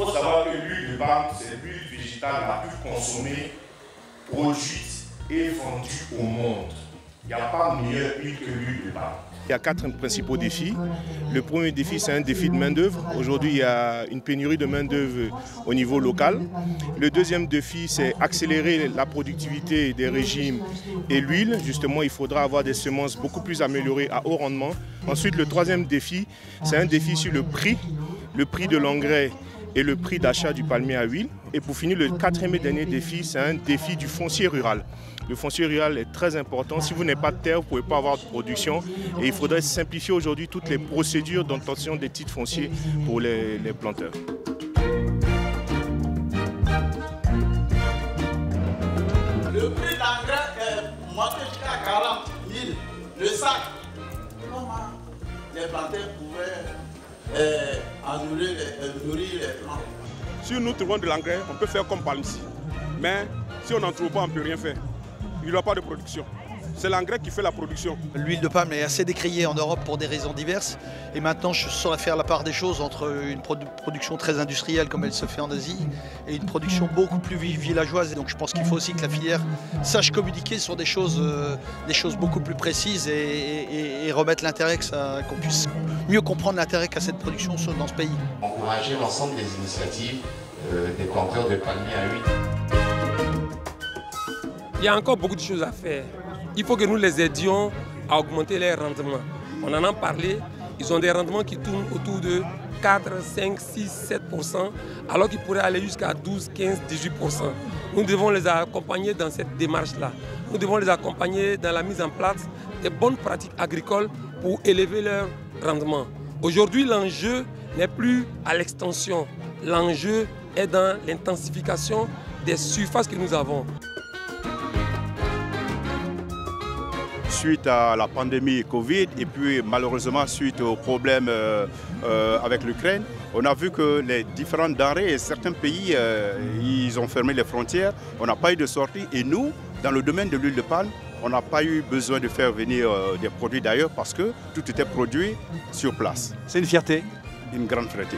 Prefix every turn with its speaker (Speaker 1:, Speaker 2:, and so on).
Speaker 1: faut savoir que l'huile de palme, c'est l'huile végétale la plus consommée, produite et vendue au monde. Il n'y a pas meilleure huile que l'huile de palme. Il y a 4 principaux défis. Le premier défi, c'est un défi de main-d'œuvre. Aujourd'hui, il y a une pénurie de main-d'œuvre au niveau local. Le deuxième défi, c'est accélérer la productivité des régimes et l'huile. Justement, il faudra avoir des semences beaucoup plus améliorées à haut rendement. Ensuite, le troisième défi, c'est un défi sur le prix de l'engrais et le prix d'achat du palmier à huile. Et pour finir, le quatrième et dernier défi, c'est un défi du foncier rural. Le foncier rural est très important. Si vous n'avez pas de terre, vous ne pouvez pas avoir de production. Et il faudrait simplifier aujourd'hui toutes les procédures d'obtention des titres fonciers pour les planteurs.
Speaker 2: Le prix d'engrais est monté jusqu'à 40 000 le sac. Comment les planteurs pouvaient nourrir les plantes?
Speaker 3: Si nous trouvons de l'engrais, on peut faire comme Palm-Si. Mais si on n'en trouve pas, on ne peut rien faire. Il n'y aura pas de production. C'est l'engrais qui fait la production.
Speaker 4: L'huile de palme est assez décriée en Europe pour des raisons diverses. Et maintenant, je saurais faire la part des choses entre une production très industrielle comme elle se fait en Asie et une production beaucoup plus villageoise. Et donc je pense qu'il faut aussi que la filière sache communiquer sur des choses beaucoup plus précises et remettre l'intérêt, qu'on puisse mieux comprendre l'intérêt qu'a cette production dans ce pays.
Speaker 5: Encourager l'ensemble des initiatives des planteurs de palmiers à huile.
Speaker 6: Il y a encore beaucoup de choses à faire. Il faut que nous les aidions à augmenter leurs rendements. On en a parlé, ils ont des rendements qui tournent autour de 4, 5, 6, 7%, alors qu'ils pourraient aller jusqu'à 12, 15, 18%. Nous devons les accompagner dans cette démarche-là. Nous devons les accompagner dans la mise en place des bonnes pratiques agricoles pour élever leur rendement. Aujourd'hui, l'enjeu n'est plus à l'extension. L'enjeu est dans l'intensification des surfaces que nous avons.
Speaker 1: Suite à la pandémie Covid et puis malheureusement suite aux problèmes avec l'Ukraine, on a vu que les différentes denrées et certains pays, ils ont fermé les frontières, on n'a pas eu de sortie et nous, dans le domaine de l'huile de palme, on n'a pas eu besoin de faire venir des produits d'ailleurs parce que tout était produit sur place.
Speaker 7: C'est une fierté.
Speaker 1: Une grande fierté.